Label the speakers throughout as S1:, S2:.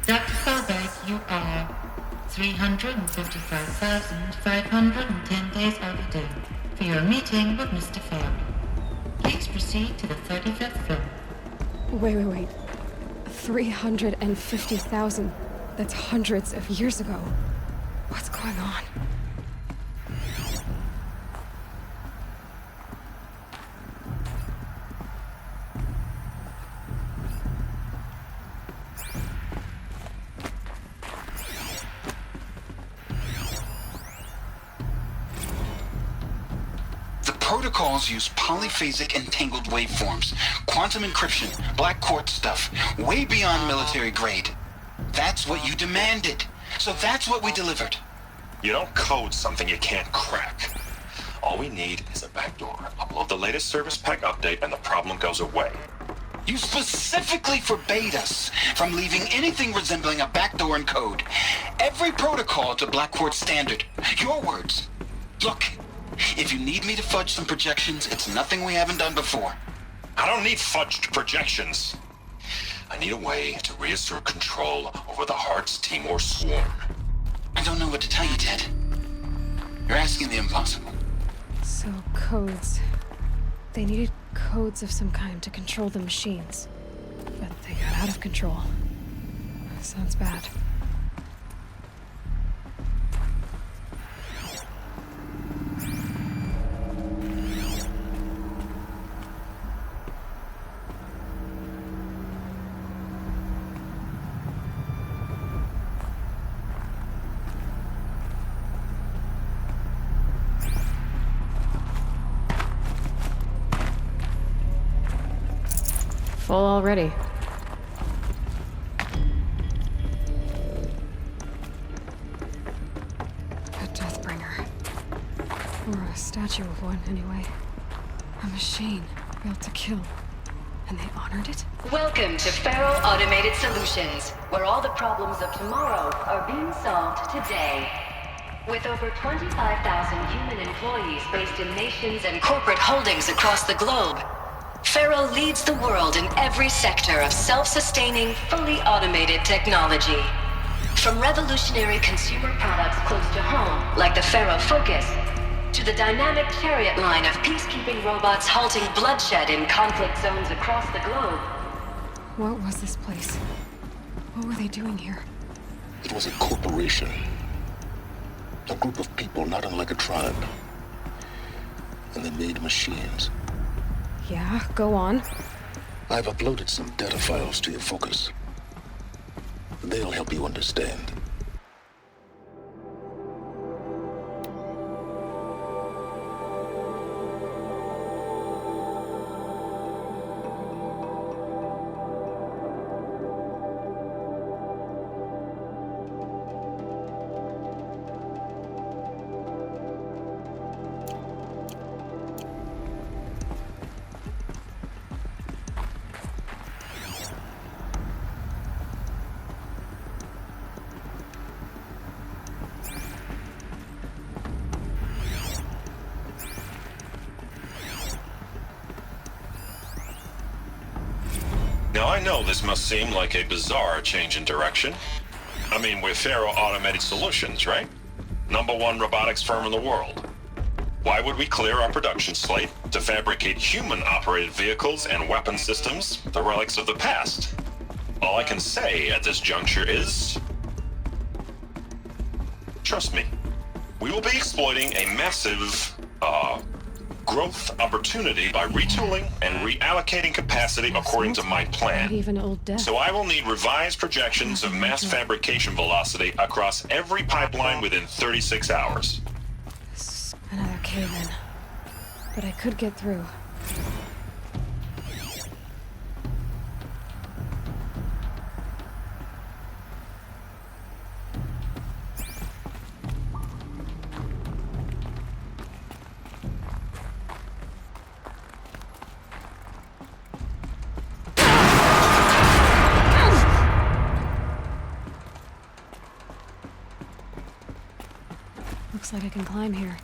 S1: Dr. Solberg, you are 355,510 days overdue for your meeting with Mr. Farrell. Please proceed to the 35th floor.
S2: Wait. 350,000. That's hundreds of years ago. What's going on?
S3: Protocols use polyphasic entangled waveforms, quantum encryption, black quartz stuff, way beyond military grade. That's what you demanded, so that's what we delivered.
S4: You don't code something you can't crack. All we need is a backdoor. Upload the latest service pack update and the problem goes away.
S3: You specifically forbade us from leaving anything resembling a backdoor in code. Every protocol to black quartz standard. Your words. Look. If you need me to fudge some projections, it's nothing we haven't done before.
S4: I don't need fudged projections. I need a way to reassert control over the Heart's Timor swarm.
S3: I don't know what to tell you, Ted. You're asking the impossible.
S2: So, codes. They needed codes of some kind to control the machines. But they got out of control. Sounds bad. Full already. A Deathbringer. Or a statue of one, anyway. A machine built to kill. And they honored it?
S5: Welcome to Faro Automated Solutions, where all the problems of tomorrow are being solved today. With over 25,000 human employees based in nations and corporate holdings across the globe, Faro leads the world in every sector of self-sustaining, fully automated technology. From revolutionary consumer products close to home, like the Faro Focus, to the dynamic chariot line of peacekeeping robots halting bloodshed in conflict zones across the globe.
S2: What was this place? What were they doing here?
S6: It was a corporation. A group of people not unlike a tribe. And they made machines.
S2: Yeah, go on.
S6: I've uploaded some data files to your Focus. They'll help you understand.
S4: Now I know this must seem like a bizarre change in direction. I mean, we're Faro Automated Solutions, right? #1 robotics firm in the world. Why would we clear our production slate to fabricate human-operated vehicles and weapon systems, the relics of the past? All I can say at this juncture is... trust me, we will be exploiting a massive, growth opportunity by retooling and reallocating capacity according to my plan.
S2: Even old death.
S4: So I will need revised projections of mass fabrication velocity across every pipeline within 36 hours.
S2: Another cave-in. But I could get through. Looks like I can climb here.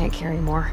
S2: can't carry more.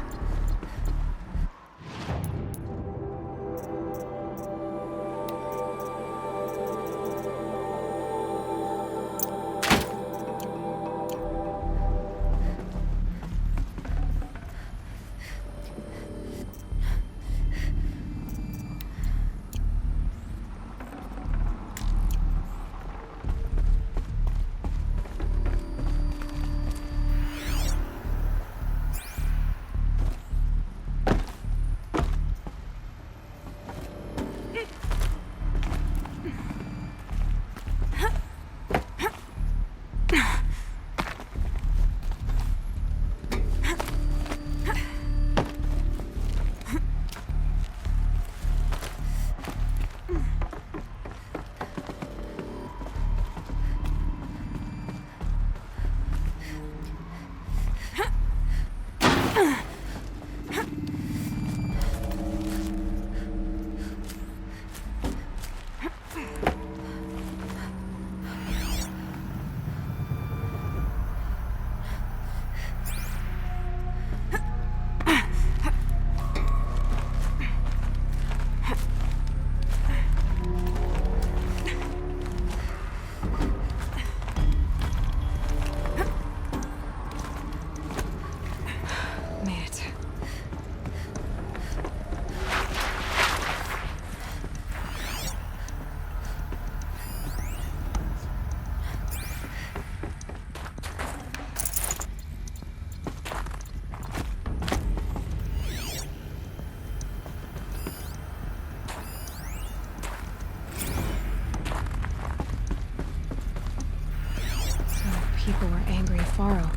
S2: People were angry at Faro,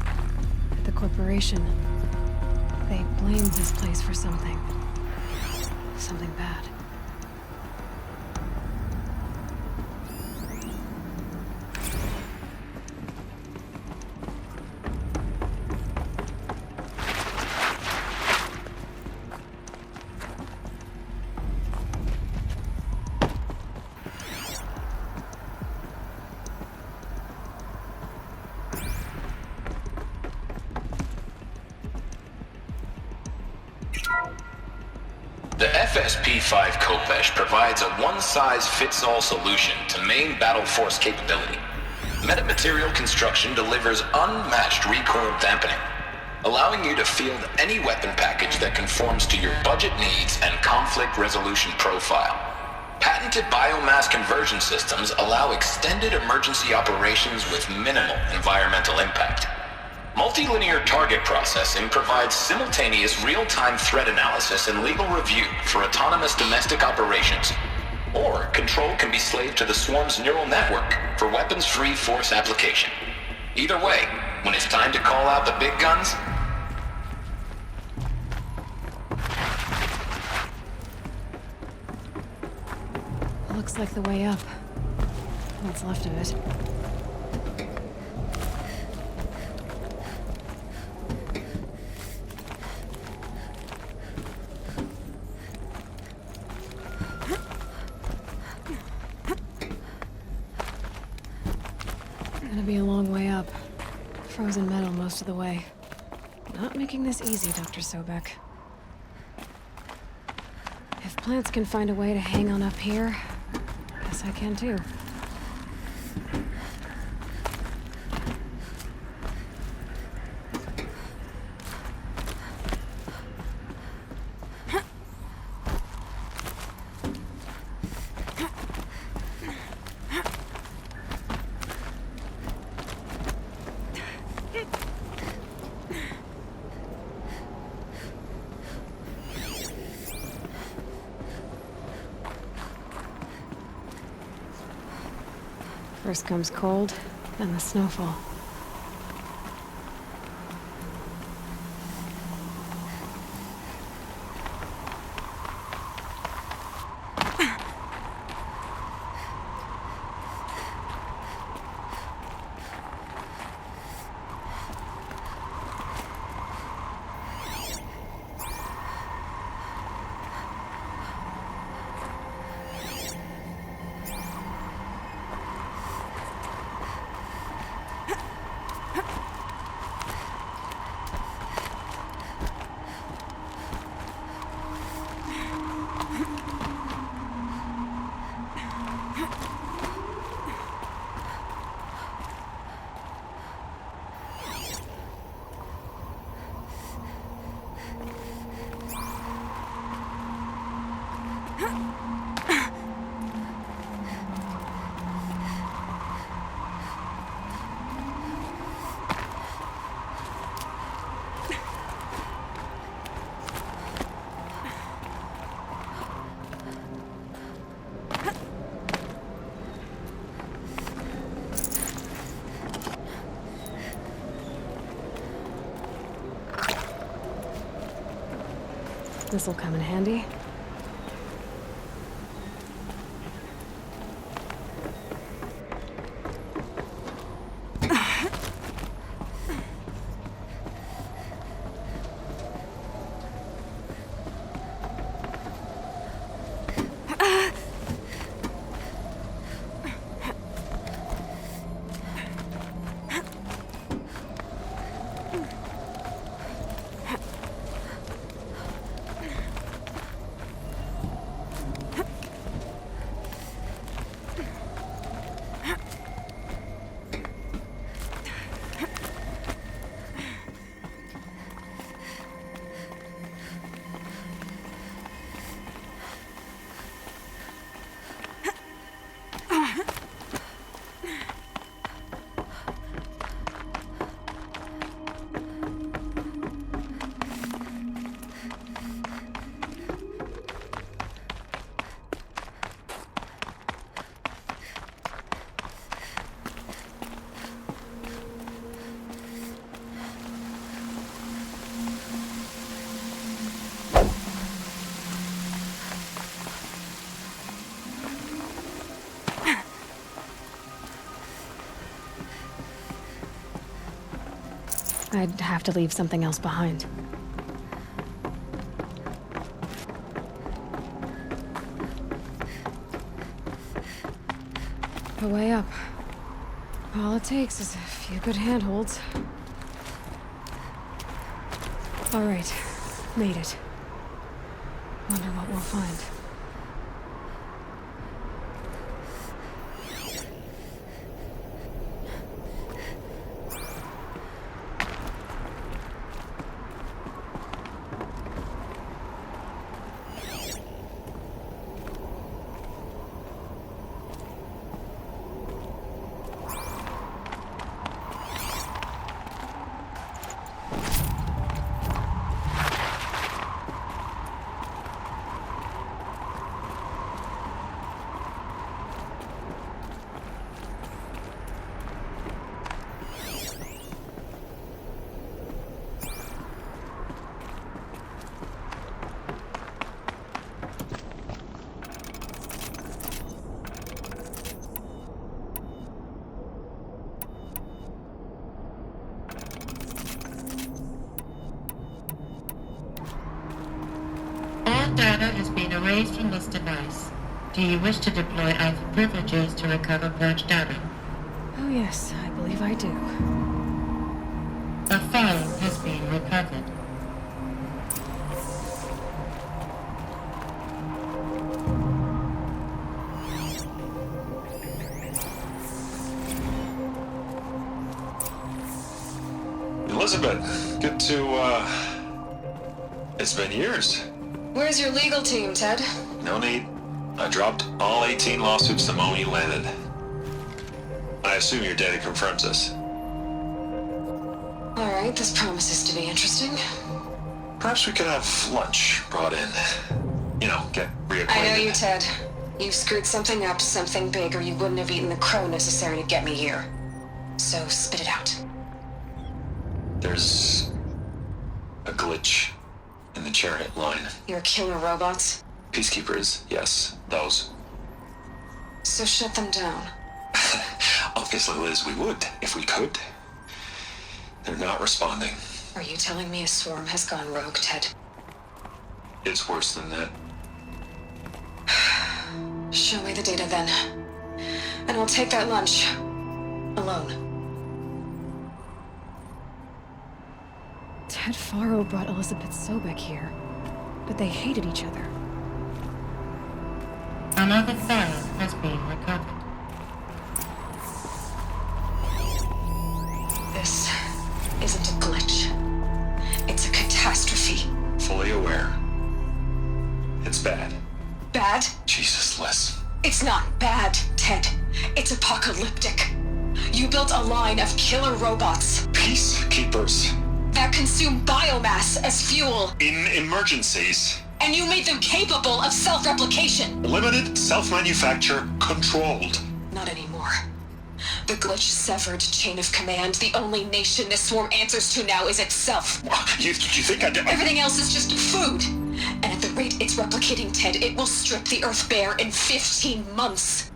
S2: at the corporation. They blamed this place for something. Something bad.
S7: The FSP-5 Kopesh provides a one-size-fits-all solution to main battle force capability. Metamaterial construction delivers unmatched recoil dampening, allowing you to field any weapon package that conforms to your budget needs and conflict resolution profile. Patented biomass conversion systems allow extended emergency operations with minimal environmental impact. Multilinear target processing provides simultaneous real-time threat analysis and legal review for autonomous domestic operations. Or control can be slaved to the swarm's neural network for weapons-free force application. Either way, when it's time to call out the big guns,
S2: Looks like the way up. What's left of it. Gonna be a long way up. Frozen metal most of the way. Not making this easy, Dr. Sobek. If plants can find a way to hang on up here, guess I can too. First comes cold, then the snowfall. This'll come in handy. I'd have to leave something else behind. The way up. All it takes is a few good handholds. All right, made it. Wonder what we'll find.
S1: Data has been erased from this device. Do you wish to deploy either privileges to recover purged data?
S2: Oh yes, I believe I do.
S1: A file has been recovered.
S4: Elizabeth, good to, it's been years.
S2: Where's your legal team, Ted?
S4: No need. I dropped all 18 lawsuits the moment you landed. I assume your data confirms this.
S2: Alright, this promises to be interesting.
S4: Perhaps we could have lunch brought in. You know, get reacquainted.
S2: I know you, Ted. You've screwed something up, something big, or you wouldn't have eaten the crow necessary to get me here. So, spit it out.
S4: There's a glitch in the chariot line.
S2: Your killer robots?
S4: Peacekeepers, yes, those.
S2: So shut them down.
S4: Obviously, Liz, we would, if we could. They're not responding.
S2: Are you telling me a swarm has gone rogue, Ted?
S4: It's worse than that.
S2: Show me the data then. And I'll take that lunch. Alone. Ted Faro brought Elizabeth Sobek here, but they hated each other.
S1: Another file has been recovered.
S2: This isn't a glitch. It's a catastrophe.
S4: Fully aware. It's bad.
S2: Bad?
S4: Jesus, Liz.
S2: It's not bad, Ted. It's apocalyptic. You built a line of killer robots
S4: Peacekeepers.
S2: that consume biomass as fuel,
S4: In emergencies.
S2: and you made them capable of self-replication.
S4: Limited, self-manufacture, controlled.
S2: Not anymore. The glitch severed chain of command. The only nation this swarm answers to now is itself.
S4: You think I did?
S2: Everything else is just food. And
S8: rate it's replicating, Ted, it will strip the Earth bare in 15 months.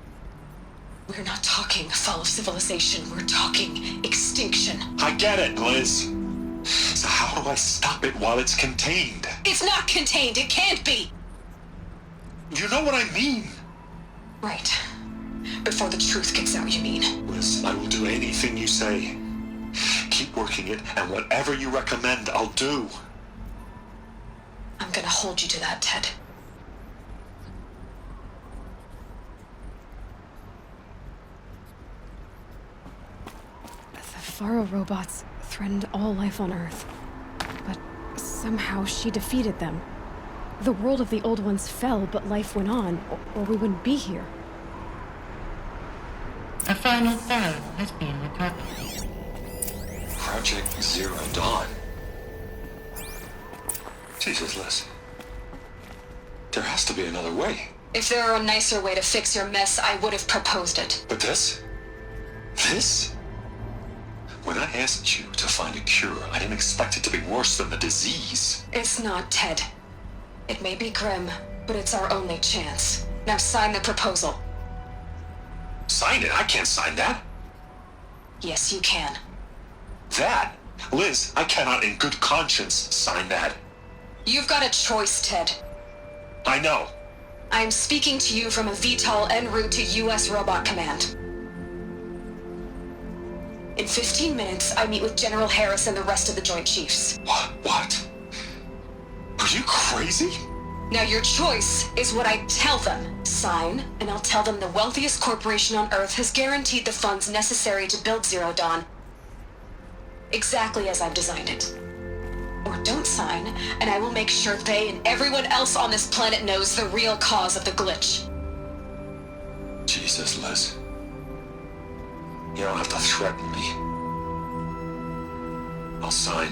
S8: We're not talking fall of civilization, we're talking extinction.
S4: I get it, Liz. So how do I stop it while it's contained?
S8: It's not contained, it can't be!
S4: You know what I mean?
S8: Right. Before the truth gets out, you mean?
S4: Liz, I will do anything you say. Keep working it, and whatever you recommend, I'll do.
S8: I'm gonna hold you to that, Ted.
S2: The Faro robots threatened all life on Earth, but somehow she defeated them. The world of the old ones fell, but life went on, or we wouldn't be here.
S1: A final Pharaoh has been recovered.
S4: Project Zero Dawn. Jesus, Liz. There has to be another way.
S8: If there were a nicer way to fix your mess, I would have proposed it.
S4: But this? This? When I asked you to find a cure, I didn't expect it to be worse than the disease.
S8: It's not, Ted. It may be grim, but it's our only chance. Now sign the proposal.
S4: Sign it? I can't sign that.
S8: Yes, you can.
S4: That? Liz, I cannot in good conscience sign that.
S8: You've got a choice, Ted.
S4: I know.
S8: I am speaking to you from a VTOL en route to U.S. Robot Command. In 15 minutes, I meet with General Harris and the rest of the Joint Chiefs.
S4: What? Are you crazy?
S8: Now your choice is what I tell them. Sign, and I'll tell them the wealthiest corporation on Earth has guaranteed the funds necessary to build Zero Dawn. Exactly as I've designed it. Or don't sign, and I will make sure they and everyone else on this planet knows the real cause of the glitch.
S4: Jesus, Liz. You don't have to threaten me. I'll sign.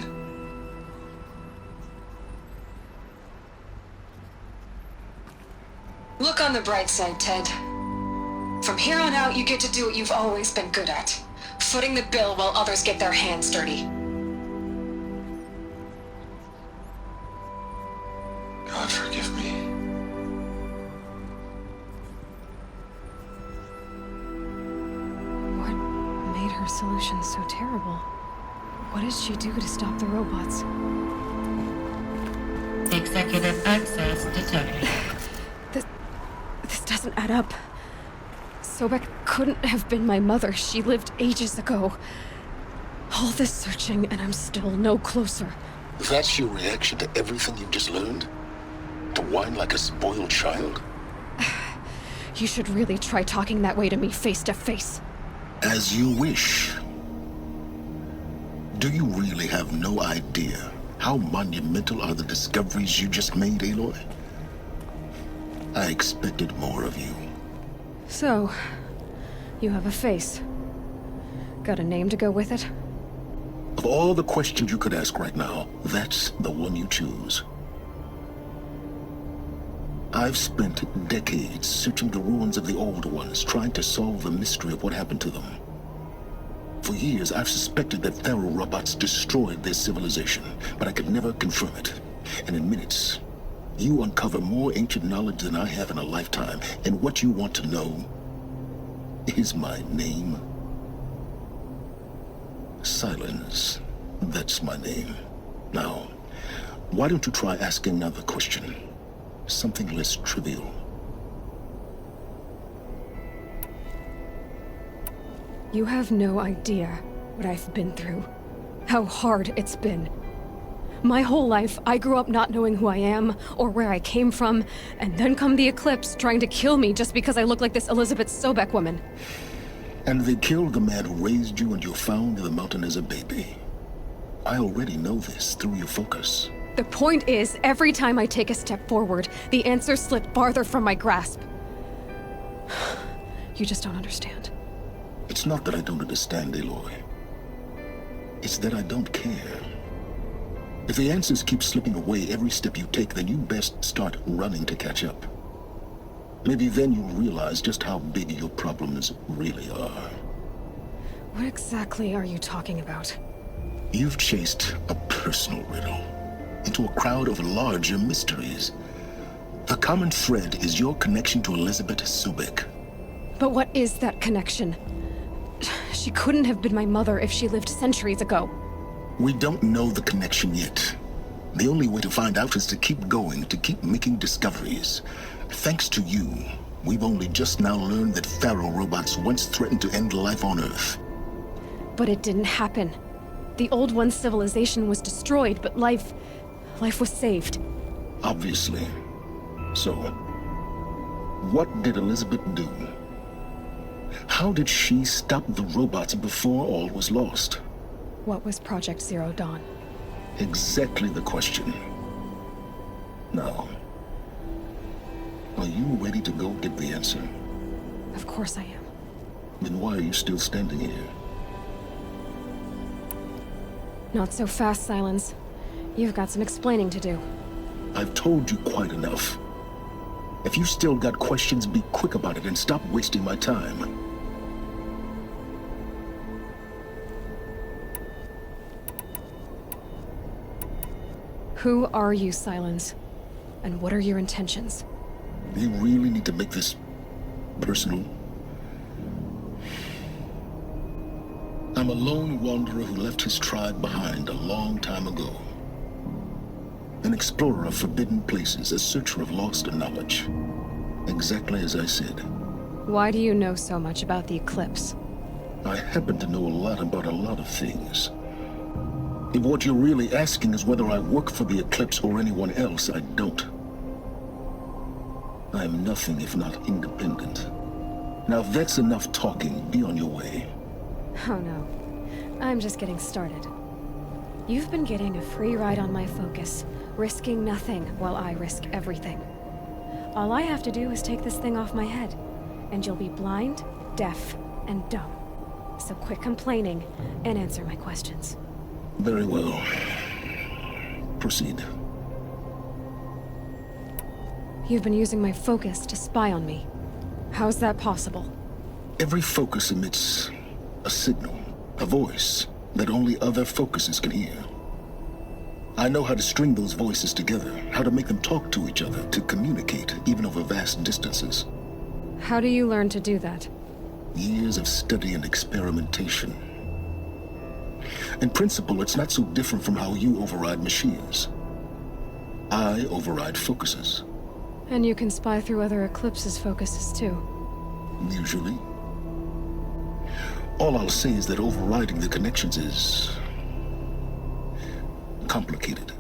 S8: Look on the bright side, Ted. From here on out, you get to do what you've always been good at. Footing the bill while others get their hands dirty.
S4: God forgive me.
S2: What made her solution so terrible? What did she do to stop the robots?
S1: Executive access determined.
S2: This doesn't add up. Sobek couldn't have been my mother. She lived ages ago. All this searching, and I'm still no closer.
S6: That's your reaction to everything you've just learned? To whine like a spoiled child?
S2: You should really try talking that way to me face to face.
S6: As you wish. Do you really have no idea how monumental are the discoveries you just made, Aloy? I expected more of you.
S2: So, you have a face. Got a name to go with it?
S6: Of all the questions you could ask right now, that's the one you choose. I've spent decades searching the ruins of the old ones, trying to solve the mystery of what happened to them. For years, I've suspected that Faro robots destroyed their civilization, but I could never confirm it. And in minutes, you uncover more ancient knowledge than I have in a lifetime, and what you want to know is my name. Silence. That's my name. Now, why don't you try asking another question? Something less trivial.
S2: You have no idea what I've been through. How hard it's been. My whole life, I grew up not knowing who I am or where I came from, and then come the Eclipse trying to kill me just because I look like this Elizabeth Sobek woman.
S6: And they killed the man who raised you and you found in the mountain as a baby. I already know this through your focus.
S2: The point is, every time I take a step forward, the answers slip farther from my grasp. You just don't understand.
S6: It's not that I don't understand, Aloy. It's that I don't care. If the answers keep slipping away every step you take, then you best start running to catch up. Maybe then you'll realize just how big your problems really are.
S2: What exactly are you talking about?
S6: You've chased a personal riddle into a crowd of larger mysteries. The common thread is your connection to Elizabeth Sobek.
S2: But what is that connection? She couldn't have been my mother if she lived centuries ago.
S6: We don't know the connection yet. The only way to find out is to keep going, to keep making discoveries. Thanks to you, we've only just now learned that Pharaoh robots once threatened to end life on Earth.
S2: But it didn't happen. The Old One's civilization was destroyed, but life was saved.
S6: Obviously. So, what did Elizabeth do? How did she stop the robots before all was lost?
S2: What was Project Zero Dawn?
S6: Exactly the question. Now, are you ready to go get the answer?
S2: Of course I am.
S6: Then why are you still standing here?
S2: Not so fast, Silence. You've got some explaining to do.
S6: I've told you quite enough. If you still got questions, be quick about it and stop wasting my time.
S2: Who are you, Silence? And what are your intentions?
S6: You really need to make this personal? I'm a lone wanderer who left his tribe behind a long time ago. An explorer of forbidden places, a searcher of lost knowledge. Exactly as I said.
S2: Why do you know so much about the Eclipse?
S6: I happen to know a lot about a lot of things. If what you're really asking is whether I work for the Eclipse or anyone else, I don't. I am nothing if not independent. Now if that's enough talking, be on your way.
S2: Oh no. I'm just getting started. You've been getting a free ride on my focus, risking nothing while I risk everything. All I have to do is take this thing off my head, and you'll be blind, deaf, and dumb. So quit complaining and answer my questions.
S6: Very well. Proceed.
S2: You've been using my focus to spy on me. How's that possible?
S6: Every focus emits a signal, a voice, that only other focuses can hear. I know how to string those voices together, how to make them talk to each other, to communicate, even over vast distances.
S2: How do you learn to do that?
S6: Years of study and experimentation. In principle, it's not so different from how you override machines. I override focuses.
S2: And you can spy through other Eclipse's focuses too.
S6: Usually. All I'll say is that overriding the connections is complicated.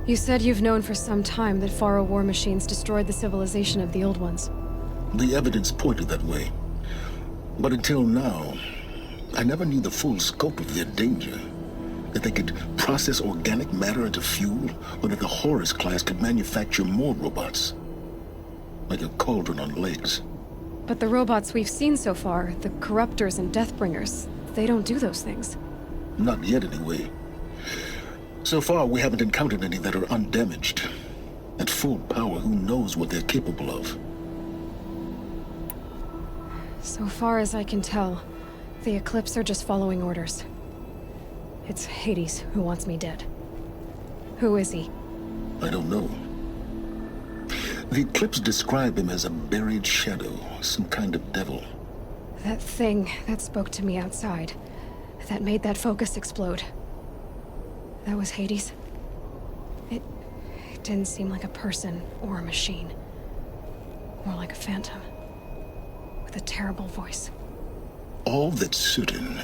S2: You said you've known for some time that Pharaoh war machines destroyed the civilization of the Old Ones.
S6: The evidence pointed that way. But until now, I never knew the full scope of their danger. That they could process organic matter into fuel, or that the Horus class could manufacture more robots. Like a cauldron on legs.
S2: But the robots we've seen so far, the Corruptors and Deathbringers, they don't do those things.
S6: Not yet, anyway. So far, we haven't encountered any that are undamaged. At full power, who knows what they're capable of?
S2: So far as I can tell, the Eclipse are just following orders. It's Hades who wants me dead. Who is he?
S6: I don't know. The Eclipse describe him as a buried shadow, some kind of devil.
S2: That thing that spoke to me outside, that made that focus explode. That was Hades? It didn't seem like a person or a machine. More like a phantom. With a terrible voice.
S6: All that's certain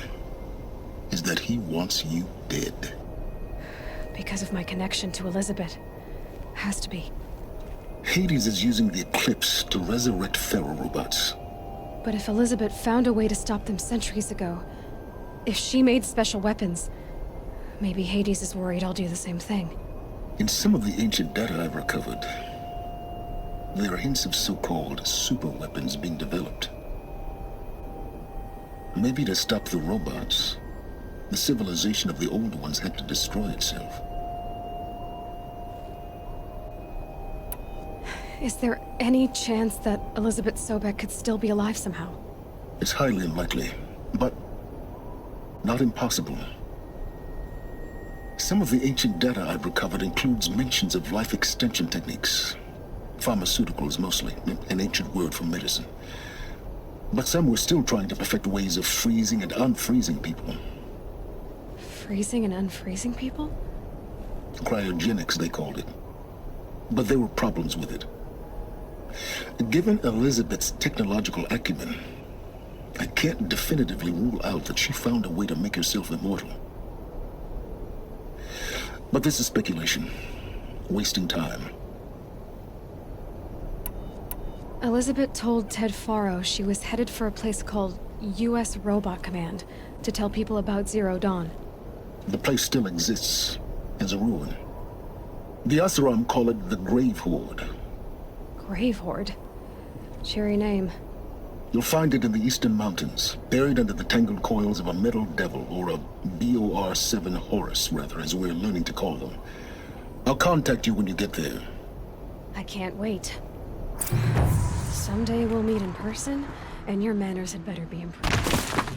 S6: is that he wants you dead.
S2: Because of my connection to Elizabeth. Has to be.
S6: Hades is using the Eclipse to resurrect Pharaoh robots.
S2: But if Elizabeth found a way to stop them centuries ago, if she made special weapons, maybe Hades is worried I'll do the same thing.
S6: In some of the ancient data I've recovered, there are hints of so-called super weapons being developed. Maybe to stop the robots, the civilization of the old ones had to destroy itself.
S2: Is there any chance that Elizabeth Sobek could still be alive somehow?
S6: It's highly unlikely, but not impossible. Some of the ancient data I've recovered includes mentions of life extension techniques. Pharmaceuticals, mostly, an ancient word for medicine. But some were still trying to perfect ways of freezing and unfreezing people.
S2: Freezing and unfreezing people?
S6: Cryogenics, they called it. But there were problems with it. Given Elizabeth's technological acumen, I can't definitively rule out that she found a way to make herself immortal. But this is speculation. Wasting time.
S2: Elizabeth told Ted Faro she was headed for a place called U.S. Robot Command to tell people about Zero Dawn.
S6: The place still exists as a ruin. The Asaram call it the Grave Horde.
S2: Grave Horde? Cheery name.
S6: You'll find it in the Eastern Mountains, buried under the tangled coils of a metal devil, or a BOR-7 Horus, rather, as we're learning to call them. I'll contact you when you get there.
S2: I can't wait. Someday we'll meet in person, and your manners had better be improved.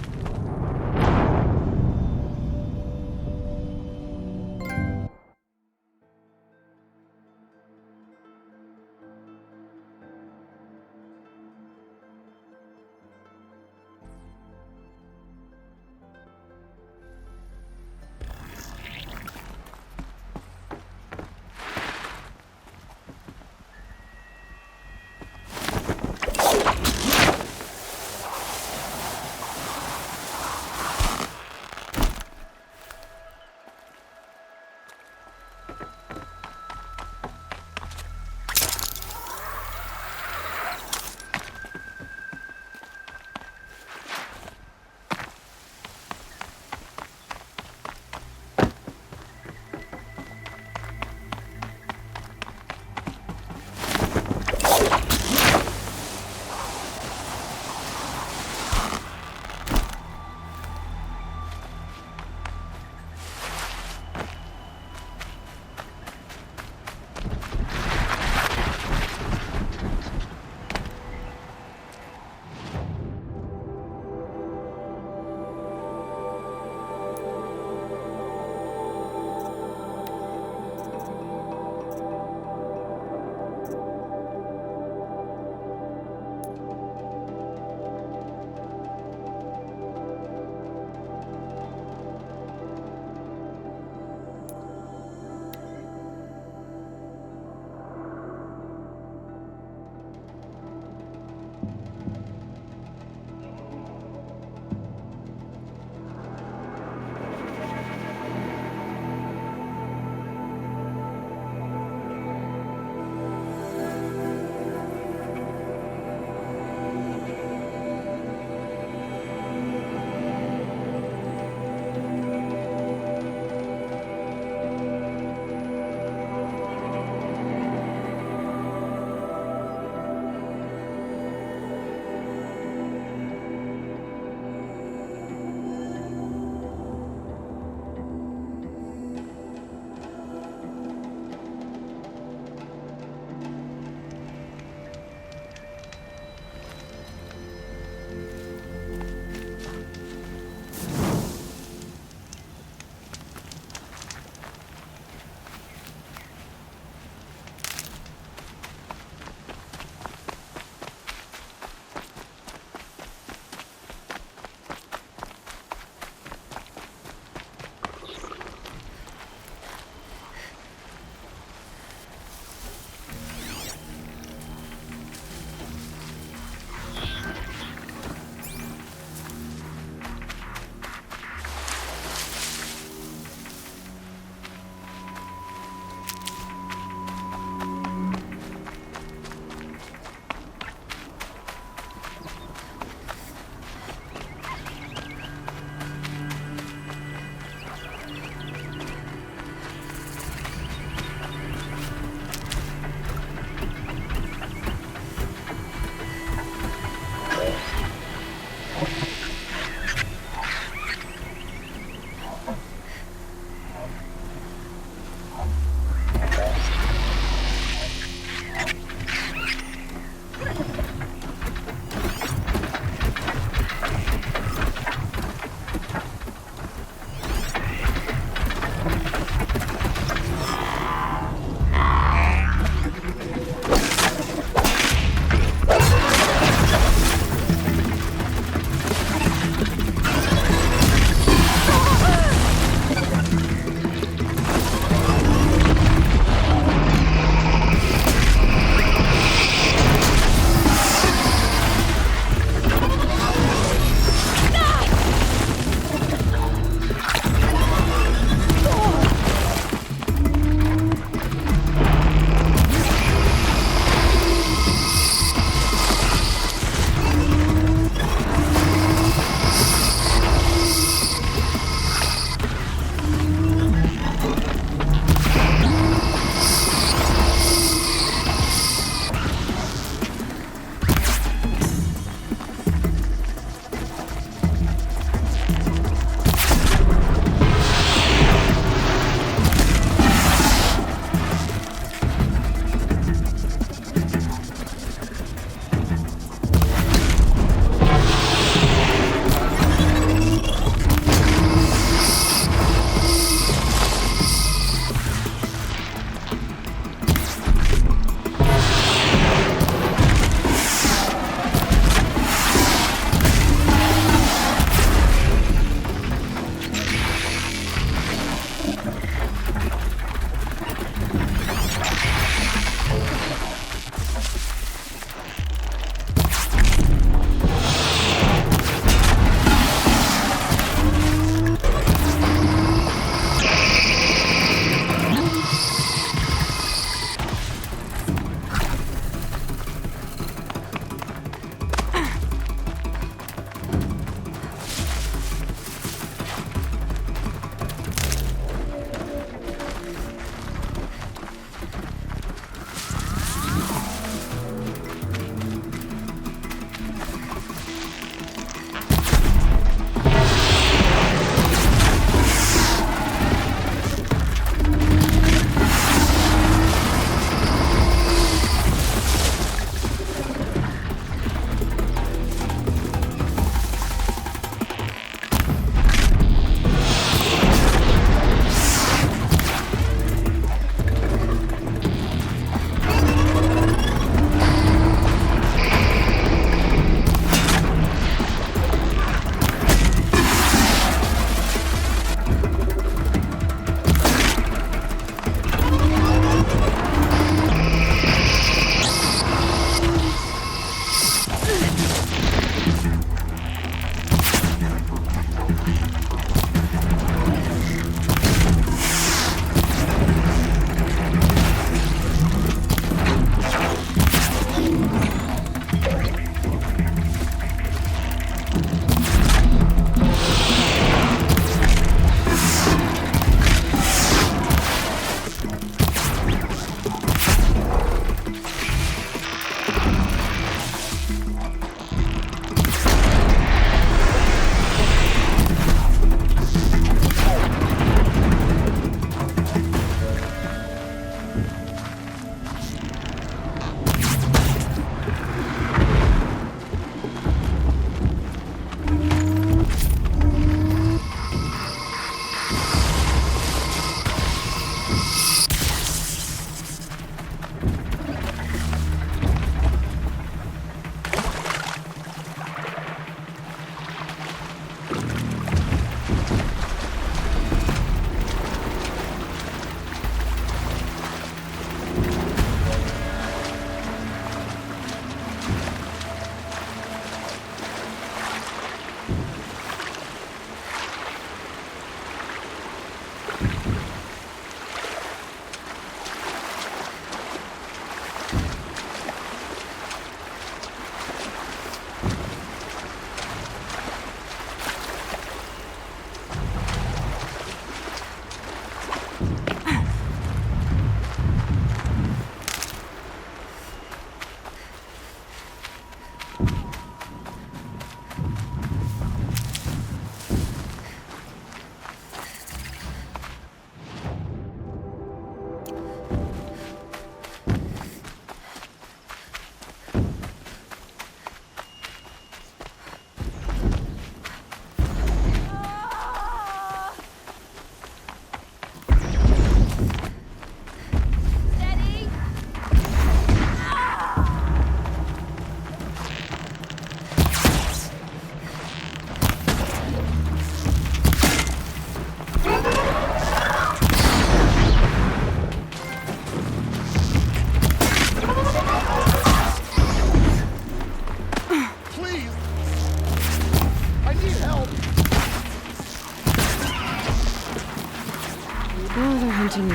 S2: hunting me.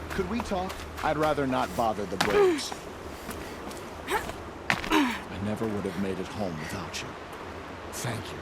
S9: Could we talk? I'd rather not bother the bros. I never would have made it home without you. Thank you.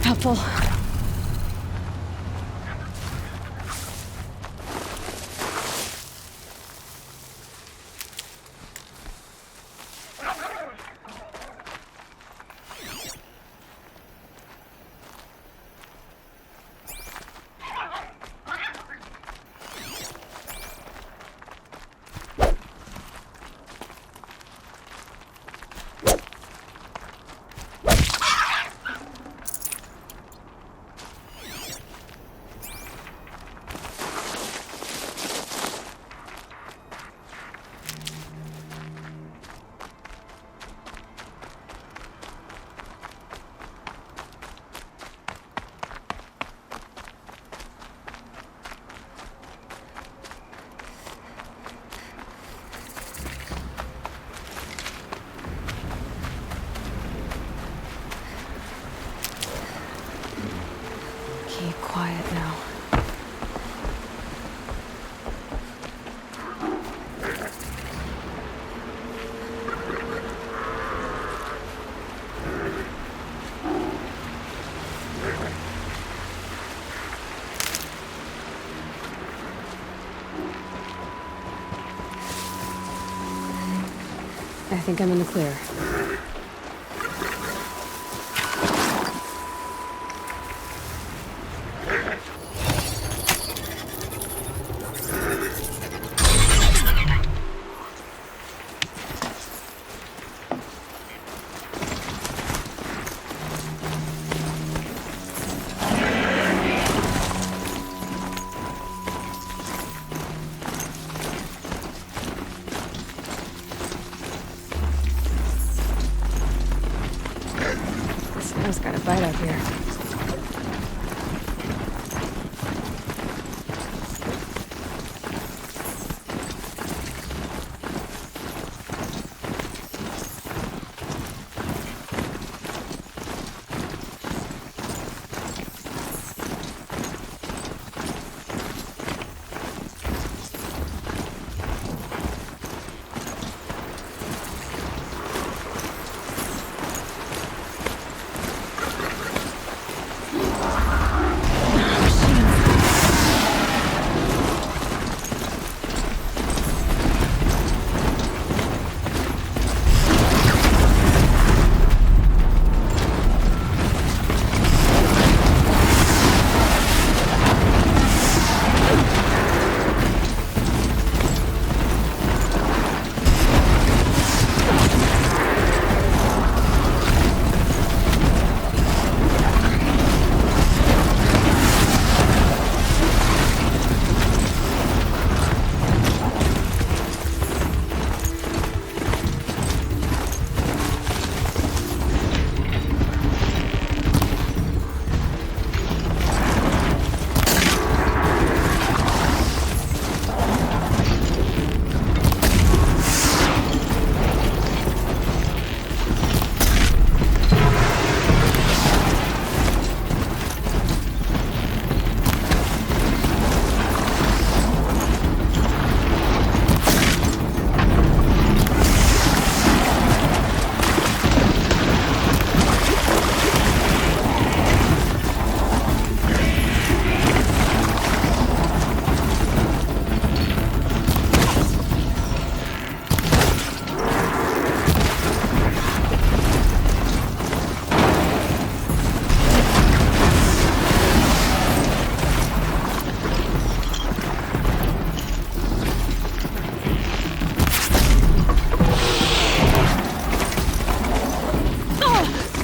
S2: Helpful. Keep quiet now. I think I'm in the clear.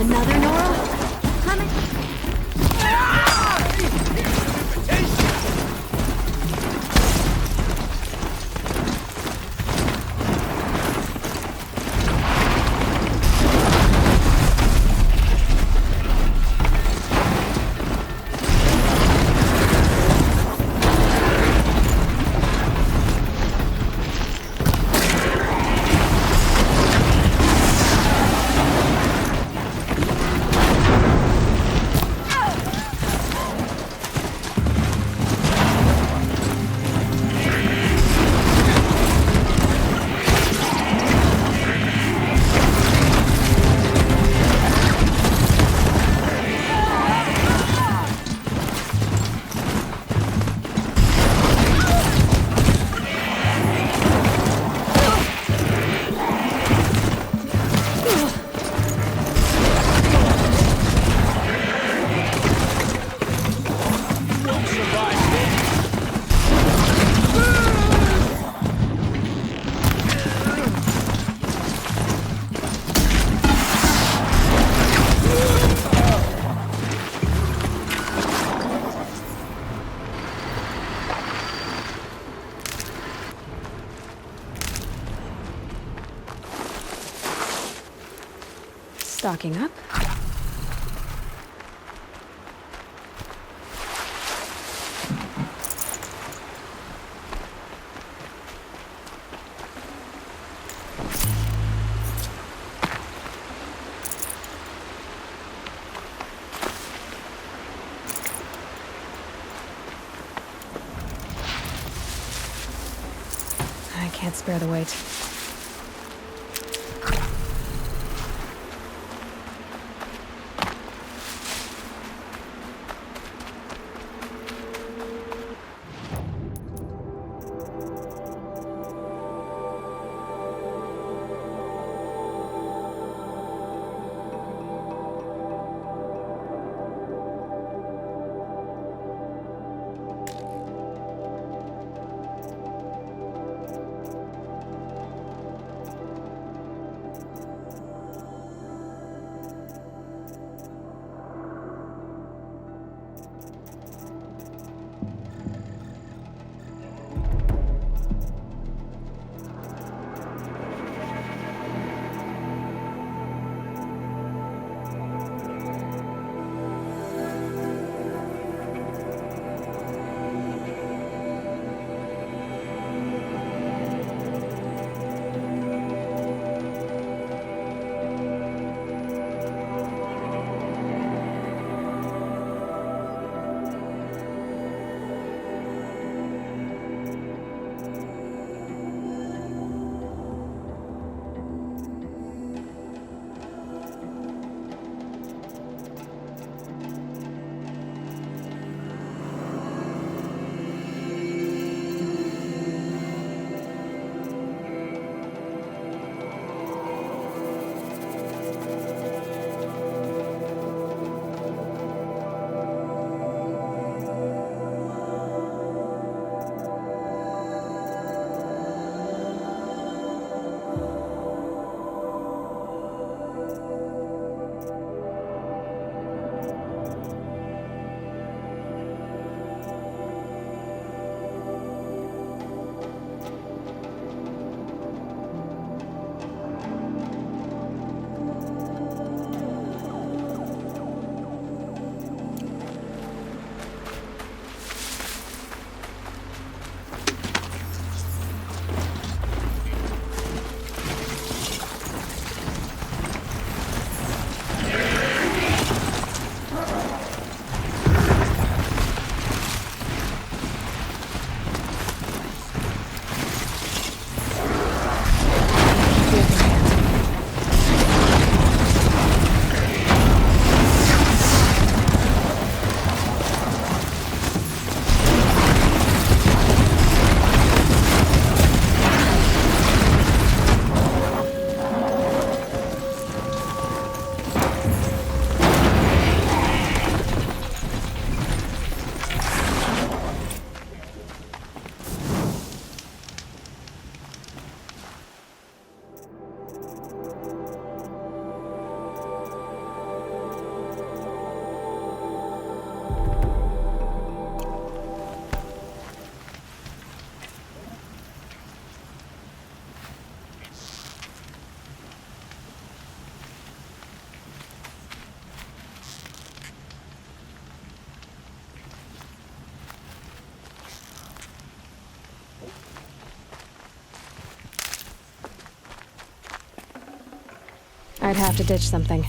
S2: Another Nora? Stocking up. I can't spare the weight. I'd have to ditch something.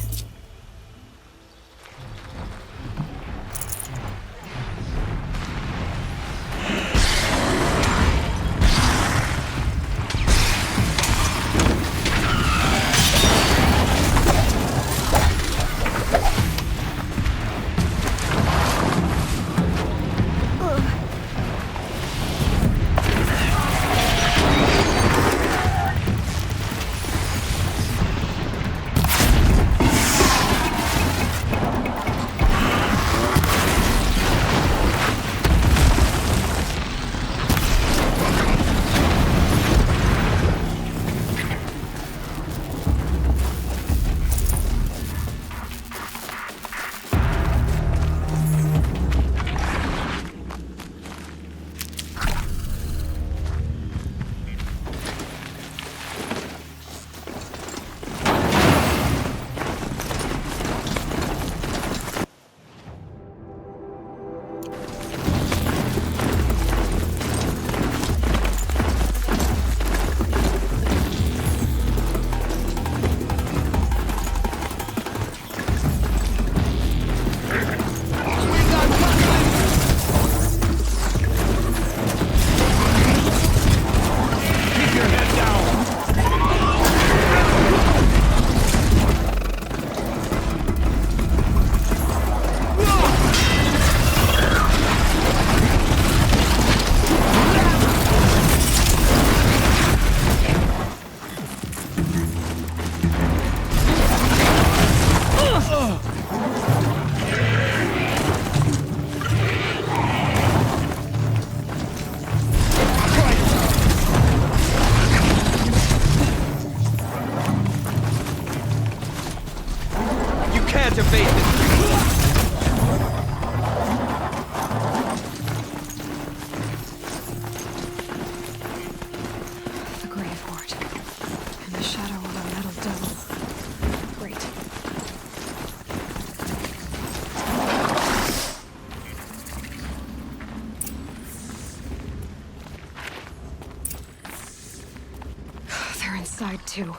S2: Inside too.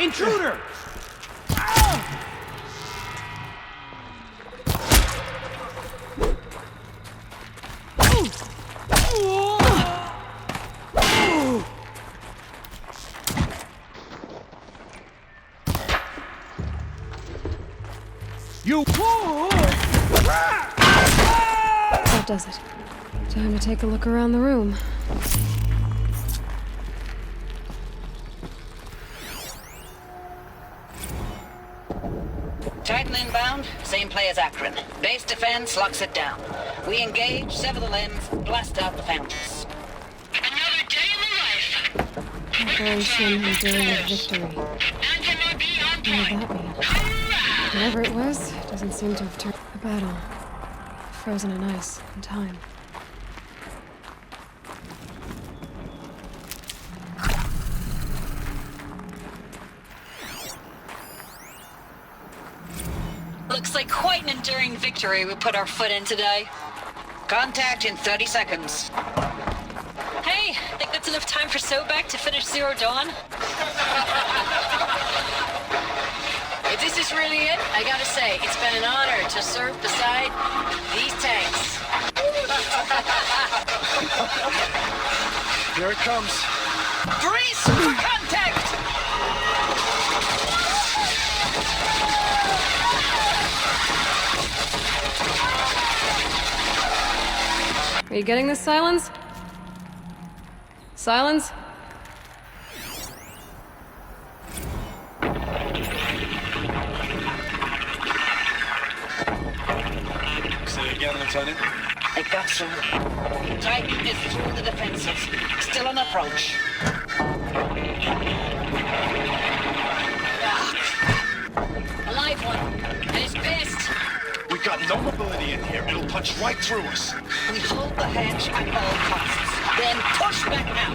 S10: Intruder! You!
S2: That does it. Time to take a look around the room.
S11: Titan inbound, same play as Akron. Base defense locks it down. We engage, sever the limbs, blast out the fountains.
S12: Another day in the life.
S2: Operation Enduring Victory. What does that mean? Whatever it was, it doesn't seem to have turned a battle. Frozen in ice and time.
S11: Looks like quite an enduring victory we put our foot in today. Contact in 30 seconds.
S13: Hey, think that's enough time for Sobek to finish Zero Dawn?
S11: If this is really it, I gotta say, it's been an honor to serve beside these tanks.
S10: Here it comes.
S11: Brace for contact!
S2: Are you getting this, Silence? Silence?
S10: Say again, Lieutenant.
S11: They got through. Titan is through the defenses. Still on approach. A live one. And it's pissed.
S10: We've got no mobility in here. It'll punch right through us.
S11: We hold the hedge at all costs. Then push back out.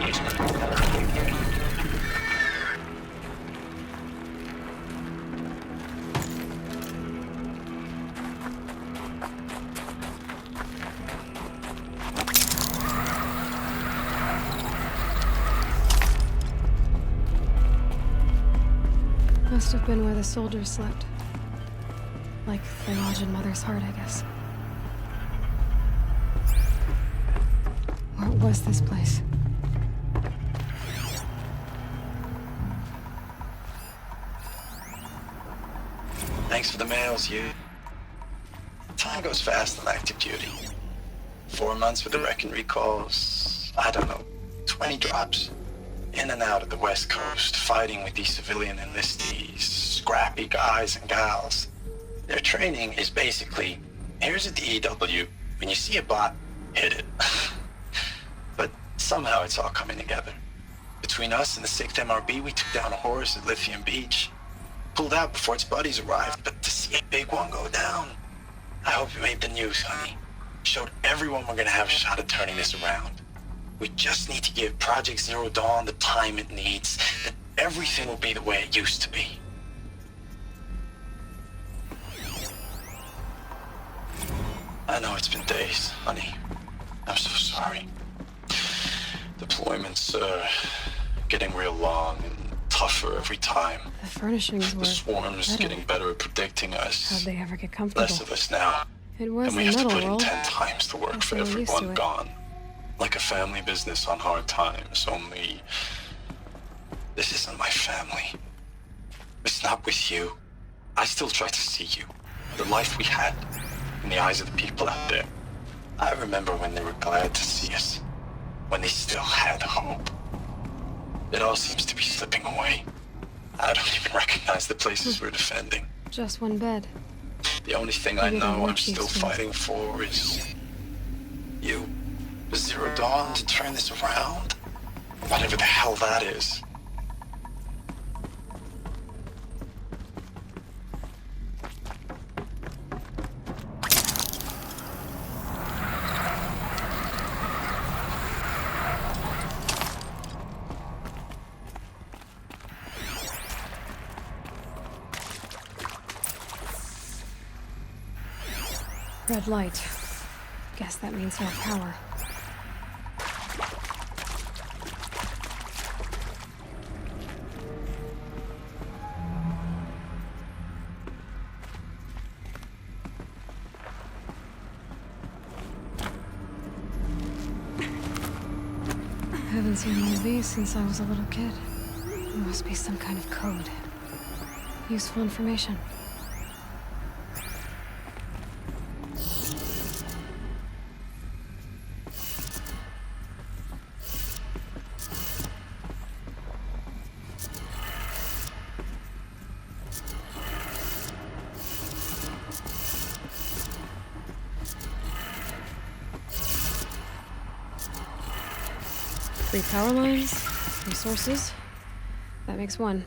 S2: Must have been where the soldiers slept. Like the lodge in Mother's Heart, I guess. What was this place?
S14: Thanks for the mails, you. Time goes fast on active duty. 4 months with the wrecking recalls. I don't know, 20 drops. In and out of the West Coast, fighting with these civilian enlistees, scrappy guys and gals. Their training is basically, here's a DEW, when you see a bot, hit it. But somehow it's all coming together. Between us and the 6th MRB, we took down a horse at Lithium Beach. Pulled out before its buddies arrived, but to see a big one go down, I hope it made the news, honey. Showed everyone we're gonna have a shot at turning this around. We just need to give Project Zero Dawn the time it needs, that everything will be the way it used to be. I know it's been days, honey. I'm so sorry. Deployments are getting real long and tougher every time.
S2: The furnishings were
S14: The swarm's
S2: metal.
S14: getting better at predicting us.
S2: How'd they ever get comfortable?
S14: Less of us now.
S2: It was
S14: And we
S2: the
S14: have to
S2: metal
S14: put in
S2: world.
S14: 10 times the work
S2: Guess
S14: for
S2: we're used to
S14: everyone
S2: it.
S14: gone. Like a family business on hard times, only this isn't my family. It's not with you. I still try to see you. The life we had in the eyes of the people out there. I remember when they were glad to see us. When they still had hope. It all seems to be slipping away. I don't even recognize the places we're defending.
S2: Just one bed.
S14: The only thing I
S2: Maybe they're
S14: know
S2: more
S14: I'm still
S2: peaceful.
S14: fighting for is you. Zero Dawn to turn this around? Whatever the hell that is.
S2: Red light. Guess that means no power. Haven't seen one of these since I was a little kid. There must be some kind of code. Useful information. Three power lines, three sources. That makes one.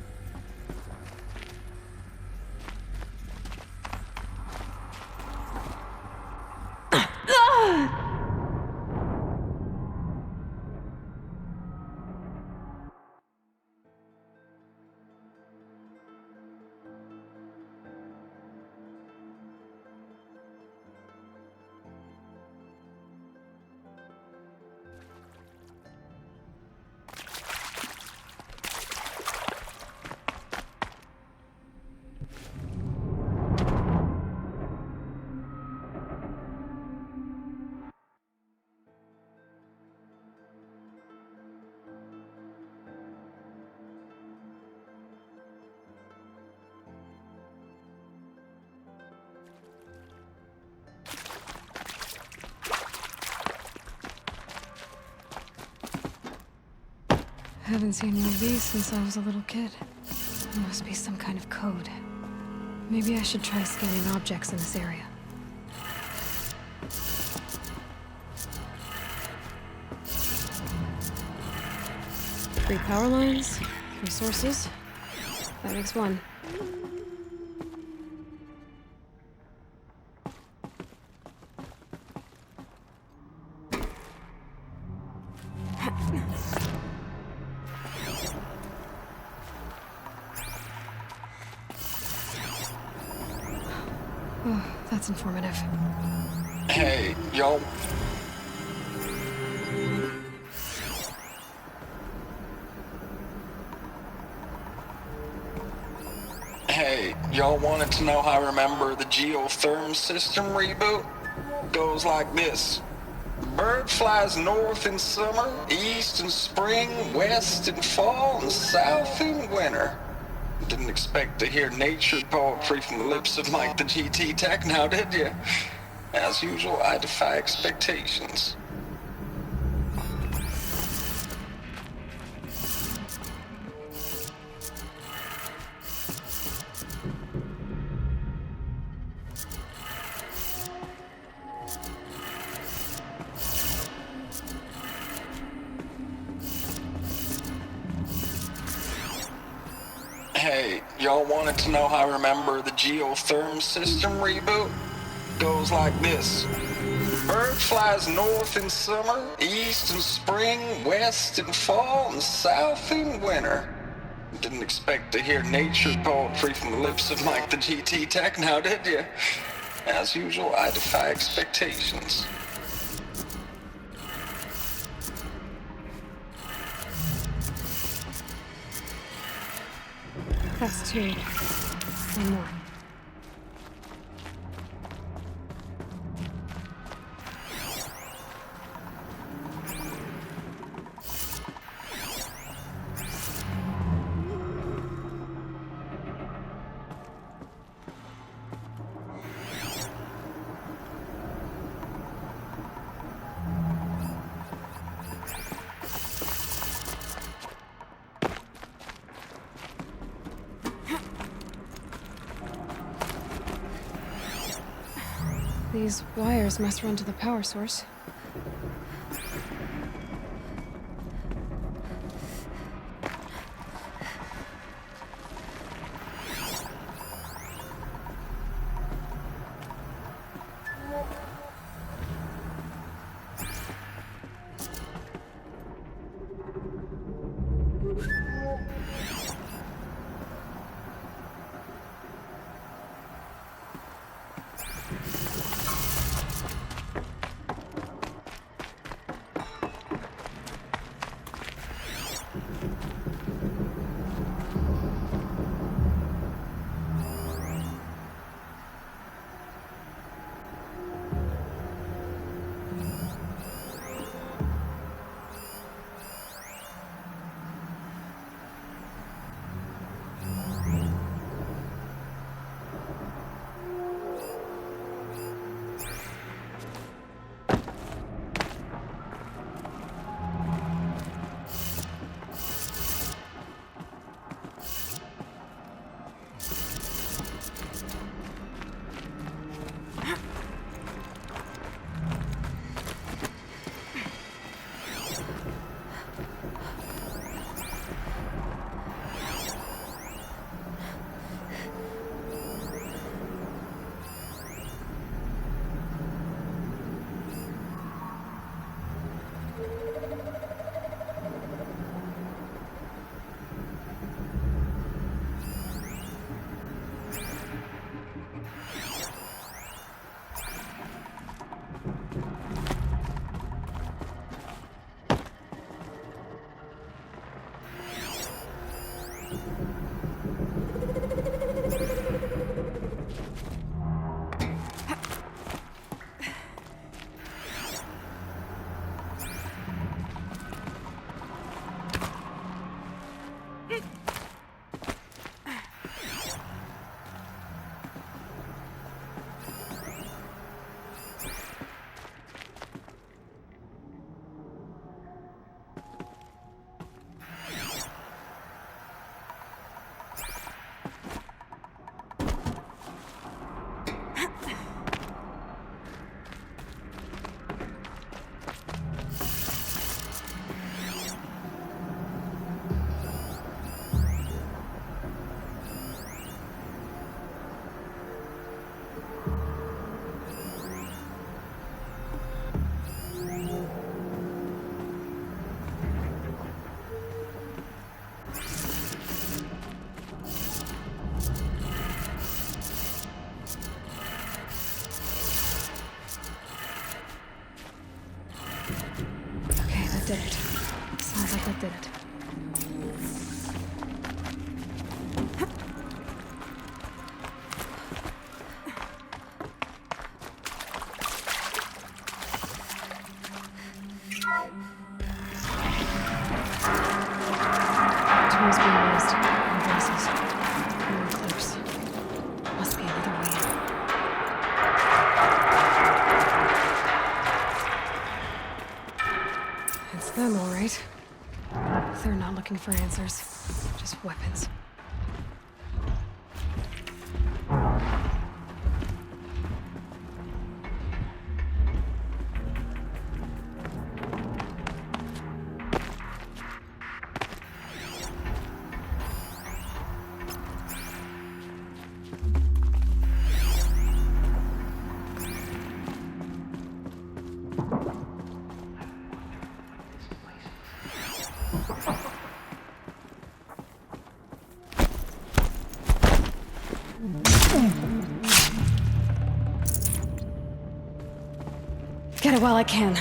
S2: Haven't seen one of these since I was a little kid. There must be some kind of code. Maybe I should try scanning objects in this area. 3 power lines, 3 sources. That makes 1. Oh, that's informative.
S14: Hey, y'all. Hey, y'all wanted to know how I remember the geotherm system reboot? Goes like this. Bird flies north in summer, east in spring, west in fall, and south in winter. Didn't expect to hear nature poetry from the lips of Mike the GT Tech now, did you? As usual, I defy expectations. Hey, y'all wanted to know how I remember the geotherm system reboot? Goes like this. Bird flies north in summer, east in spring, west in fall, and south in winter. Didn't expect to hear nature poetry from the lips of Mike the GT Tech now, did you? As usual, I defy expectations.
S2: That's 2. 1 more. These wires must run to the power source. did it. Sounds like that did it. Tools being used. And voices. More clips. Must be another way in. It's them, all right. They're not looking for answers, just weapons. Get it while I can.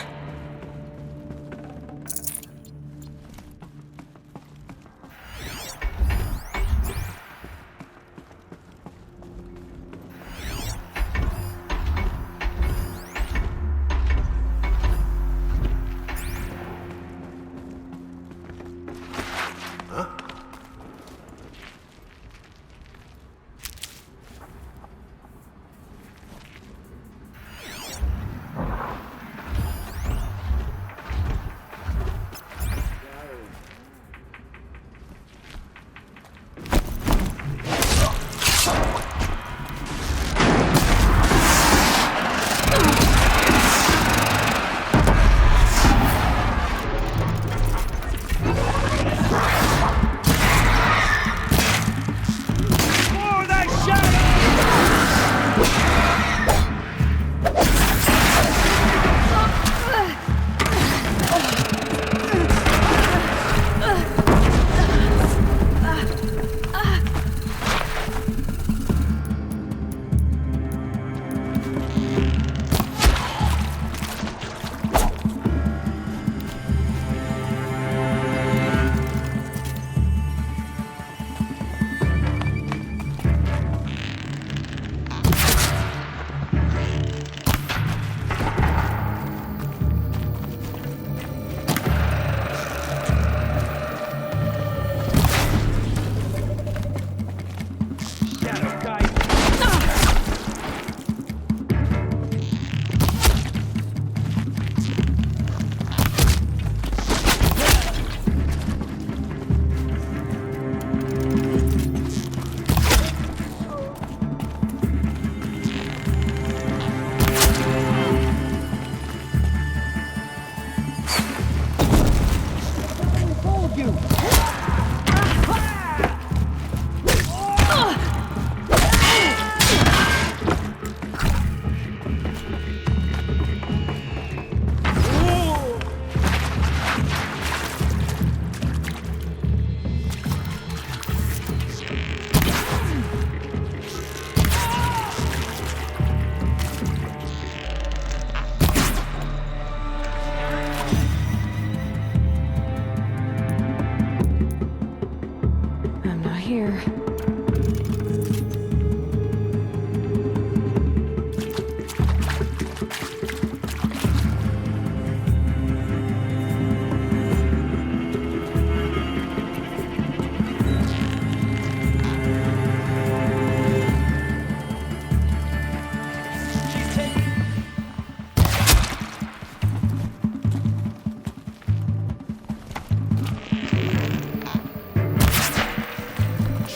S2: Here.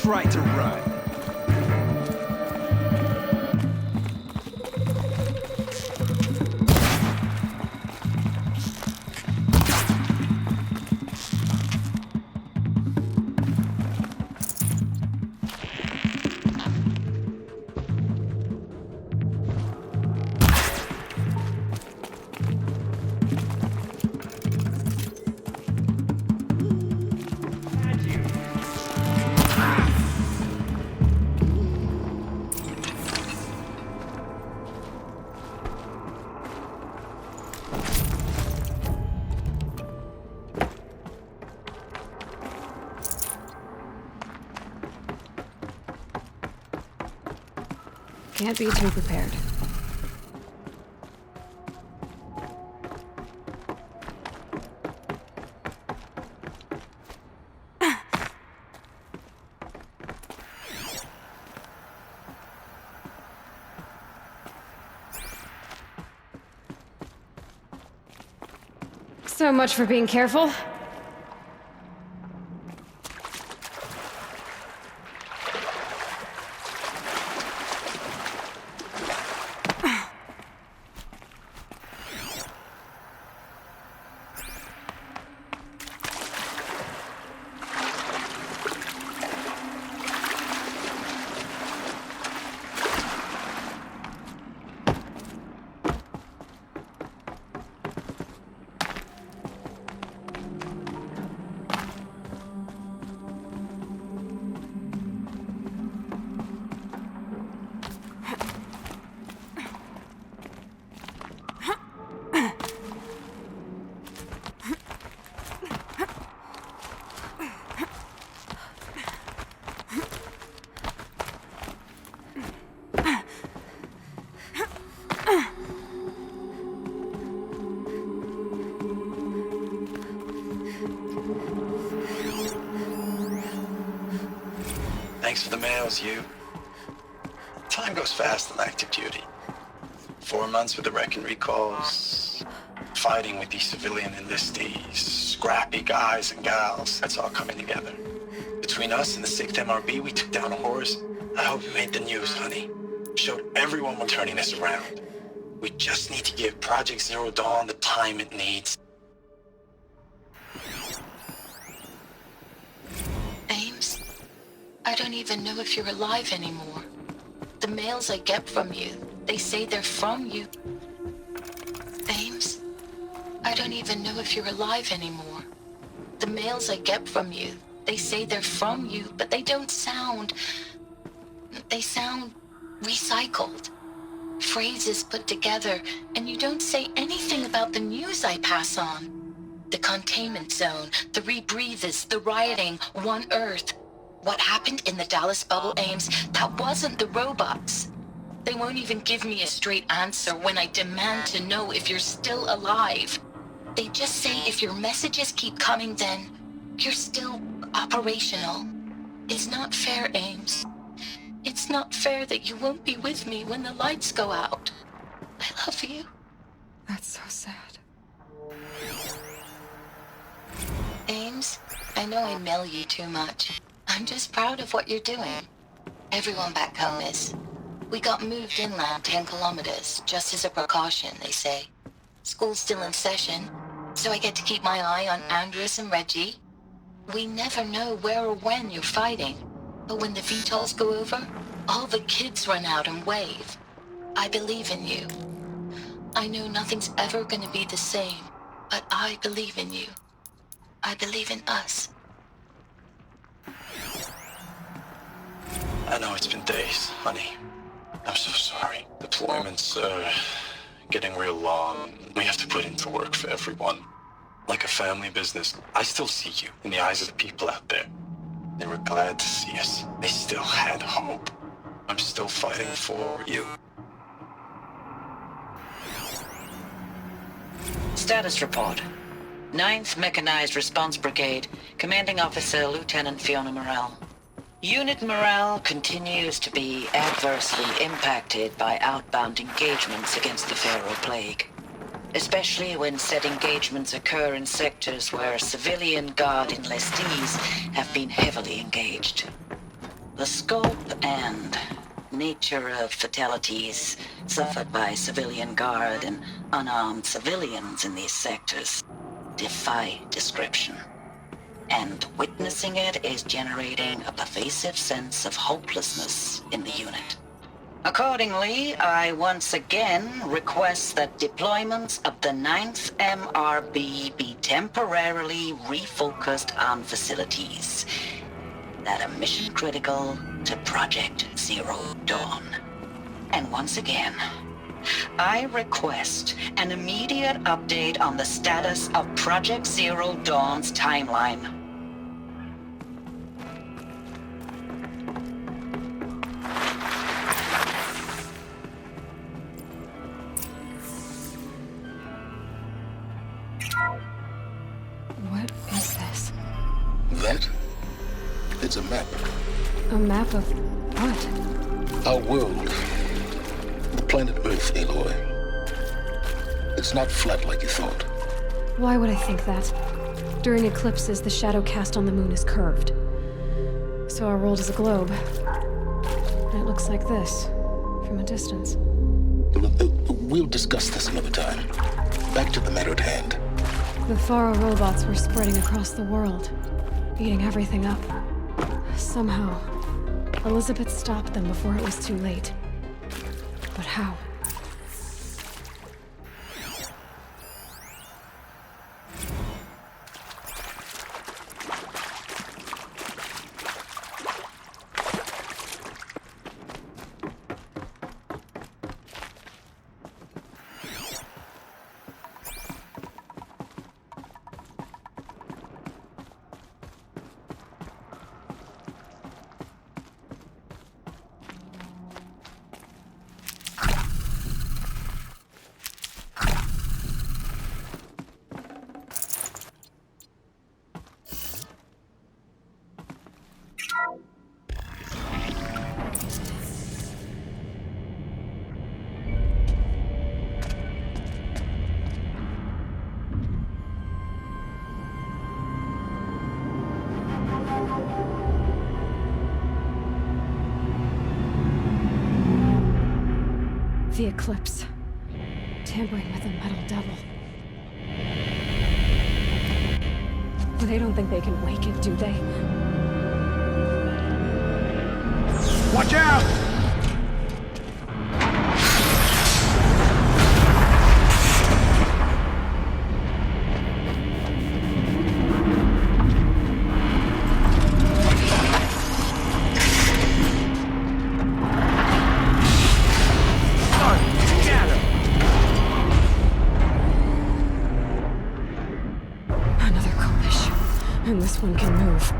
S10: Try to run.
S2: Can't be too prepared. So much for being careful.
S14: Thanks for the mails, you. Time goes fast on active duty. 4 months with the wreck recalls, fighting with these civilian enlistees, scrappy guys and gals, that's all coming together. Between us and the 6th MRB, we took down a horse. I hope you made the news, honey. Showed everyone we're turning this around. We just need to give Project Zero Dawn the time it needs.
S5: Ames, I don't even know if you're alive anymore. The mails I get from you, they say they're from you. Ames, I don't even know if you're alive anymore. The mails I get from you, they say they're from you, but they don't sound... They sound recycled. Phrases put together, and you don't say anything about the news I pass on. The containment zone, the rebreathers, the rioting, One Earth. What happened in the Dallas bubble, Ames, that wasn't the robots. They won't even give me a straight answer when I demand to know if you're still alive. They just say if your messages keep coming, then you're still operational. It's not fair, Ames. It's not fair that you won't be with me when the lights go out. I love you.
S2: That's so sad.
S5: Ames, I know I mail you too much. I'm just proud of what you're doing. Everyone back home is. We got moved inland 10 kilometers, just as a precaution, they say. School's still in session, so I get to keep my eye on Andres and Reggie. We never know where or when you're fighting, but when the VTOLs go over, all the kids run out and wave. I believe in you. I know nothing's ever gonna be the same, but I believe in you. I believe in us.
S14: I know it's been days, honey. I'm so sorry. Deployments are getting real long. We have to put into work for everyone. Like a family business. I still see you in the eyes of the people out there. They were glad to see us. They still had hope. I'm still fighting for you.
S11: Status report. 9th Mechanized Response Brigade, Commanding Officer Lieutenant Fiona Morrell. Unit morale continues to be adversely impacted by outbound engagements against the Pharaoh Plague, especially when said engagements occur in sectors where civilian guard enlistees have been heavily engaged. The scope and nature of fatalities suffered by civilian guard and unarmed civilians in these sectors defy description. And witnessing it is generating a pervasive sense of hopelessness in the unit. Accordingly, I once again request that deployments of the 9th MRB be temporarily refocused on facilities that are mission critical to Project Zero Dawn. And once again, I request an immediate update on the status of Project Zero Dawn's timeline.
S6: a map.
S2: A map of what?
S6: Our world. The planet Earth, Aloy. It's not flat like you thought.
S2: Why would I think that? During eclipses, the shadow cast on the moon is curved. So our world is a globe. And it looks like this, from a distance.
S6: We'll discuss this another time. Back to the matter at hand.
S2: The Faro robots were spreading across the world, eating everything up. Somehow, Elizabeth stopped them before it was too late. But how? The eclipse. Tampering with the metal devil. They don't think they can wake it, do they?
S10: Watch out!
S2: And this one can move.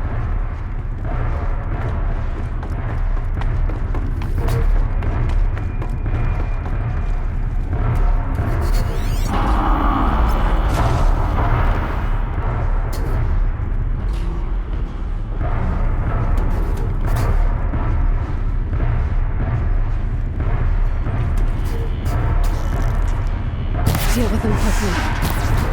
S2: Deal with them quickly.